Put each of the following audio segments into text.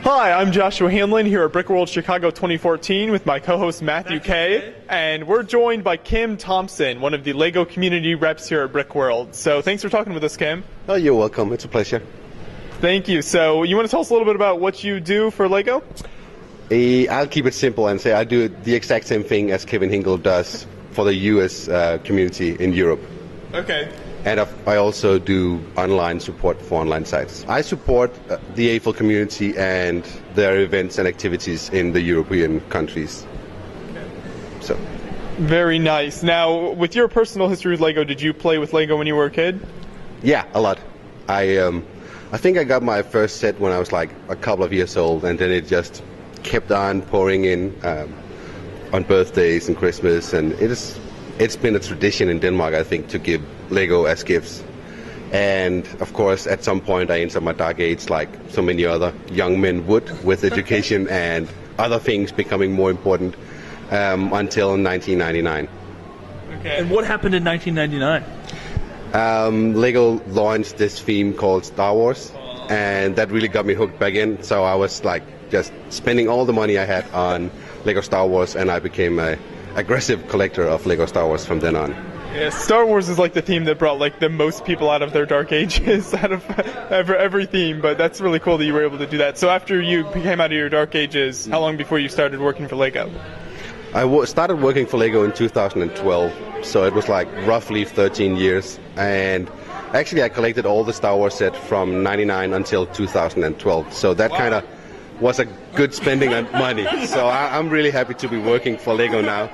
Hi, I'm Joshua Hanlon here at Brickworld Chicago 2014 with my co-host Matthew Kay, and we're joined by Kim Thomsen, one of the LEGO community reps here at Brickworld. So thanks for talking with us, Kim. Oh, you're welcome. It's a pleasure. Thank you. So you want to tell us a little bit about what you do for LEGO? I'll keep it simple and say I do the exact same thing as Kevin Hinkle does for the US community in Europe. Okay. And I also do online support for online sites. I support the Eiffel community and their events and activities in the European countries. Okay. So. Very nice. Now, with your personal history with LEGO, did you play with LEGO when you were a kid? Yeah, a lot. I think I got my first set when I was like a couple of years old, and then it just kept on pouring in on birthdays and Christmas, and it's been a tradition in Denmark, I think, to give LEGO as gifts. And of course, at some point I entered my dark age like so many other young men would, with education and other things becoming more important until 1999. Okay. And what happened in 1999? LEGO launched this theme called Star Wars, and that really got me hooked back in. So I was like just spending all the money I had on LEGO Star Wars, and I became an aggressive collector of LEGO Star Wars from then on. Yeah, Star Wars is like the theme that brought like the most people out of their dark ages out of every theme, but that's really cool that you were able to do that. So after you came out of your dark ages, how long before you started working for LEGO? I started working for LEGO in 2012, so it was like roughly 13 years. And actually I collected all the Star Wars set from 99 until 2012, so that kind of was a good spending of money. So I'm really happy to be working for LEGO now.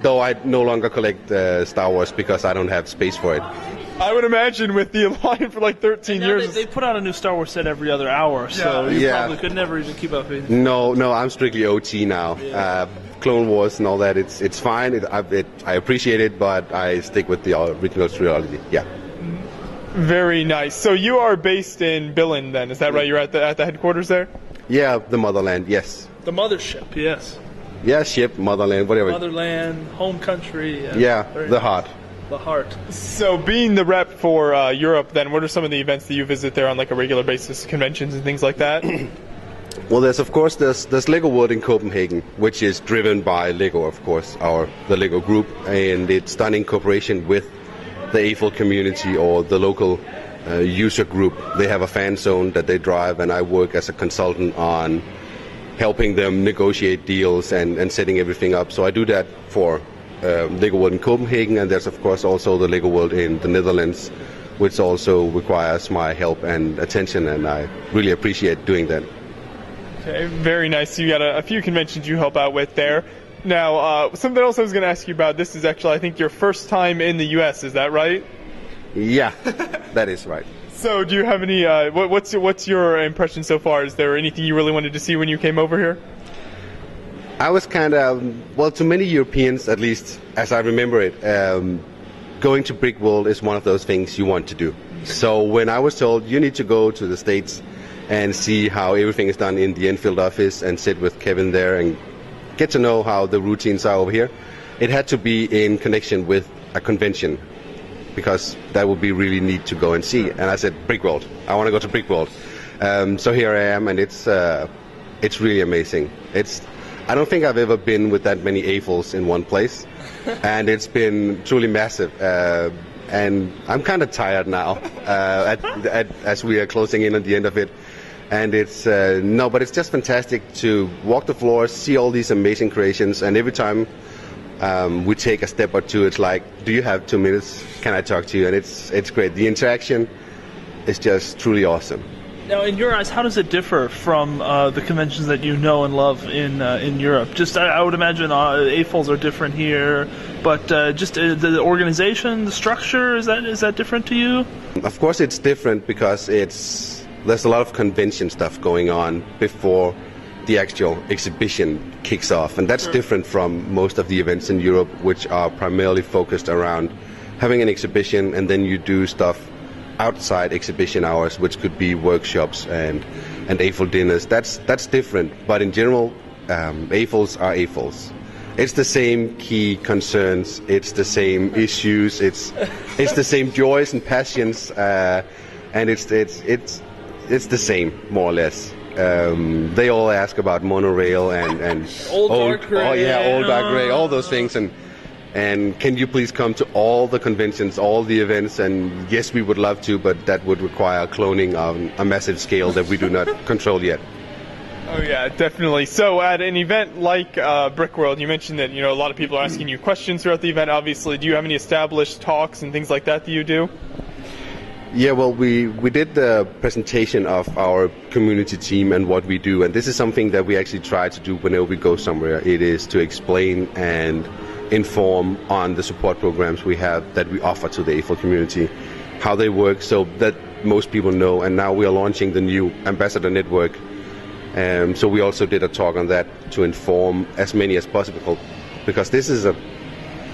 Though I no longer collect Star Wars because I don't have space for it. I would imagine with the line for like 13 years. They put out a new Star Wars set every other hour, so you probably could never even keep up with it. No, I'm strictly OT now. Yeah. Clone Wars and all that, it's fine. I appreciate it, but I stick with the original trilogy. Yeah. Very nice. So you are based in Billund then, is that right? You're at the headquarters there? Yeah, the motherland, yes. The mothership, yes. Yeah, ship, motherland, whatever. Motherland, home country. Yeah, the heart. The heart. So being the rep for Europe then, what are some of the events that you visit there on like a regular basis, conventions and things like that? Well, there's LEGO World in Copenhagen, which is driven by LEGO, of course, the LEGO group, and it's done in cooperation with the Eiffel community or the local user group. They have a fan zone that they drive, and I work as a consultant on helping them negotiate deals and setting everything up. So I do that for LEGO World in Copenhagen, and there's of course also the LEGO World in the Netherlands, which also requires my help and attention, and I really appreciate doing that. Okay, very nice. So you got a few conventions you help out with there. Now, something else I was going to ask you about, this is actually, I think, your first time in the U.S., is that right? Yeah, that is right. So do you have any, what's your impression so far? Is there anything you really wanted to see when you came over here? I was kind of, well, to many Europeans, at least as I remember it, going to Brickworld is one of those things you want to do. So when I was told you need to go to the States and see how everything is done in the Enfield office and sit with Kevin there and get to know how the routines are over here, it had to be in connection with a convention, because that would be really neat to go and see. And I said, Brickworld, I want to go to Brickworld. So here I am, and it's really amazing. I don't think I've ever been with that many Eiffels in one place, and it's been truly massive. And I'm kind of tired now as we are closing in at the end of it. And but it's just fantastic to walk the floors, see all these amazing creations, and every time we take a step or two, it's like, do you have 2 minutes? Can I talk to you? And it's great. The interaction is just truly awesome. Now, in your eyes, how does it differ from the conventions that you know and love in Europe? Just, I would imagine Eiffels are different here, but just the organization, the structure, is that different to you? Of course, it's different because there's a lot of convention stuff going on before the actual exhibition kicks off, and that's different from most of the events in Europe, which are primarily focused around having an exhibition, and then you do stuff outside exhibition hours, which could be workshops and Eiffel dinners. That's different, but in general, Eiffels are Eiffels. It's the same key concerns, it's the same issues, it's the same joys and passions, and it's the same, more or less. They all ask about monorail and Old dark gray. Oh yeah, old dark gray, all those things, and can you please come to all the conventions, all the events? And yes, we would love to, but that would require cloning on a massive scale that we do not control yet. Oh yeah, definitely. So at an event like Brickworld, you mentioned that a lot of people are asking you questions throughout the event. Obviously, do you have any established talks and things like that you do? Yeah, well, we did the presentation of our community team and what we do, and this is something that we actually try to do whenever we go somewhere. It is to explain and inform on the support programs we have that we offer to the AFOL community, how they work, so that most people know. And now we are launching the new ambassador network, so we also did a talk on that to inform as many as possible, because this is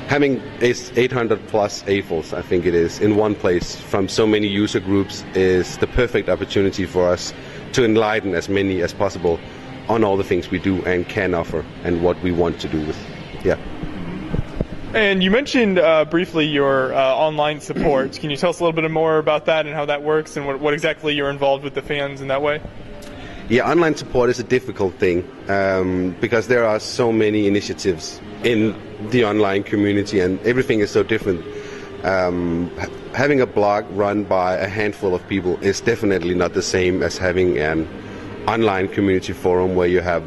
having 800 plus AFOLs, I think it is, in one place from so many user groups is the perfect opportunity for us to enlighten as many as possible on all the things we do and can offer and what we want to do with. Yeah. And you mentioned briefly your online support. Can you tell us a little bit more about that and how that works and what exactly you're involved with the fans in that way? Yeah, online support is a difficult thing because there are so many initiatives in the online community and everything is so different. Having a blog run by a handful of people is definitely not the same as having an online community forum where you have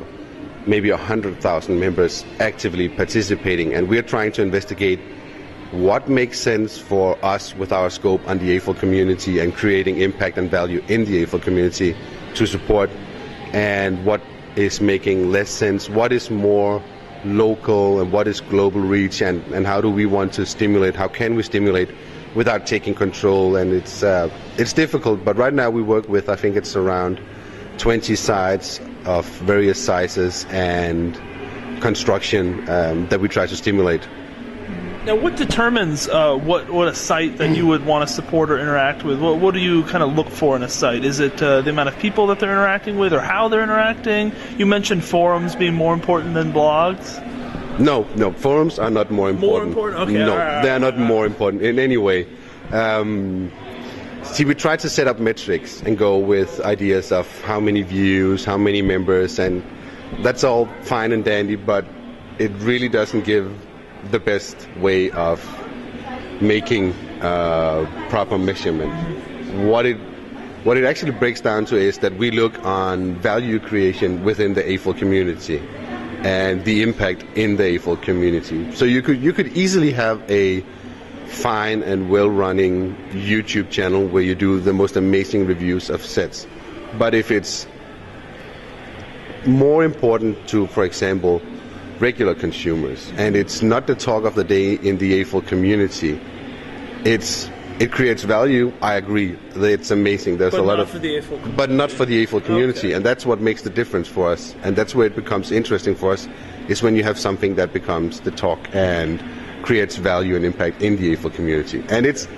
maybe 100,000 members actively participating, and we're trying to investigate what makes sense for us with our scope on the AFOL community and creating impact and value in the AFOL community to support, and what is making less sense, what is more local and what is global reach, and how do we want to stimulate, how can we stimulate without taking control. And it's difficult, but right now we work with, I think it's around 20 sites of various sizes and construction that we try to stimulate. Now, what determines what a site that you would want to support or interact with? What do you kind of look for in a site? Is it the amount of people that they're interacting with or how they're interacting? You mentioned forums being more important than blogs. No, forums are not more important. More important? Okay. No, they are not more important in any way. See, we try to set up metrics and go with ideas of how many views, how many members, and that's all fine and dandy, but it really doesn't give the best way of making proper measurement. What it actually breaks down to is that we look on value creation within the AFOL community and the impact in the AFOL community. So you could easily have a fine and well-running YouTube channel where you do the most amazing reviews of sets, but if it's more important to, for example, regular consumers, and it's not the talk of the day in the AFOL community, it creates value. I agree, it's amazing. There's but a lot of, for the AFOL community. But not for the AFOL community, okay. And that's what makes the difference for us, and that's where it becomes interesting for us. Is when you have something that becomes the talk and creates value and impact in the AFOL community, and it's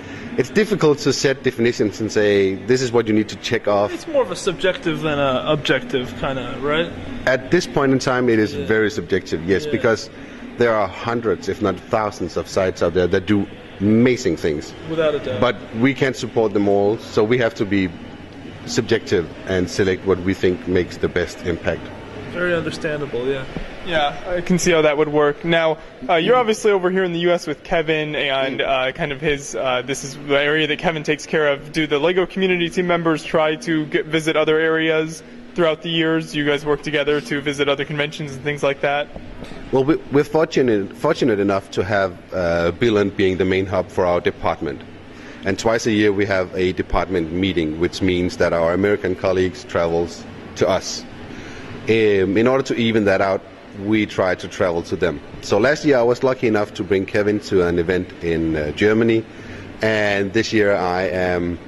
difficult to set definitions and say this is what you need to check off. It's more of a subjective than an objective kind of, right? At this point in time, it is very subjective, yes, because there are hundreds, if not thousands, of sites out there that do amazing things. Without a doubt. But we can't support them all, so we have to be subjective and select what we think makes the best impact. Very understandable, yeah. Yeah, I can see how that would work. Now, you're obviously over here in the U.S. with Kevin and kind of his, this is the area that Kevin takes care of. Do the LEGO community team members try to visit other areas throughout the years? You guys work together to visit other conventions and things like that? Well, we're fortunate enough to have Billund being the main hub for our department. And twice a year we have a department meeting, which means that our American colleagues travels to us. In order to even that out, we try to travel to them. So last year I was lucky enough to bring Kevin to an event in Germany, and this year I am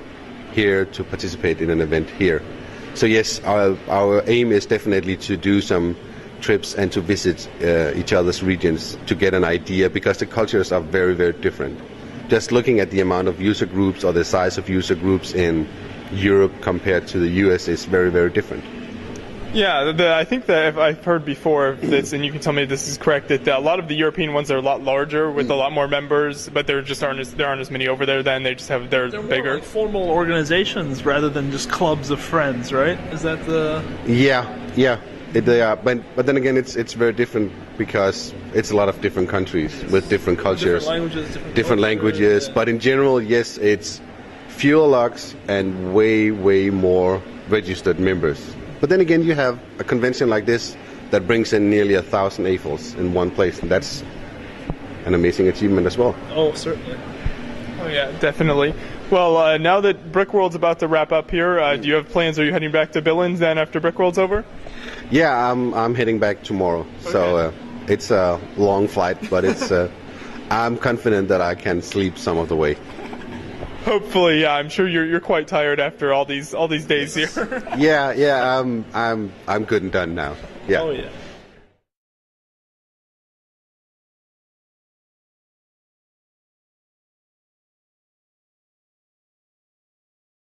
here to participate in an event here. So yes, our aim is definitely to do some trips and to visit each other's regions to get an idea, because the cultures are very, very different. Just looking at the amount of user groups or the size of user groups in Europe compared to the US is very, very different. Yeah, I think that if I've heard before of this, and you can tell me if this is correct, that a lot of the European ones are a lot larger with a lot more members, but there aren't as many over there. Then they're They're bigger. more like formal organizations rather than just clubs of friends, right? Is that the? Yeah. They are, but then again, it's very different because it's a lot of different countries with different cultures, Different languages. yeah. But in general, yes, it's fewer logs and way more registered members. But then again, you have a convention like this that brings in nearly 1,000 AFOLs in one place, and that's an amazing achievement as well. Oh, certainly. Oh yeah, definitely. Well, now that Brickworld's about to wrap up here, do you have plans? Are you heading back to Billings then after Brickworld's over? Yeah, I'm heading back tomorrow, so it's a long flight, but it's I'm confident that I can sleep some of the way. Hopefully, yeah. I'm sure you're quite tired after all these days here. Yeah. I'm good and done now. Yeah. Oh yeah.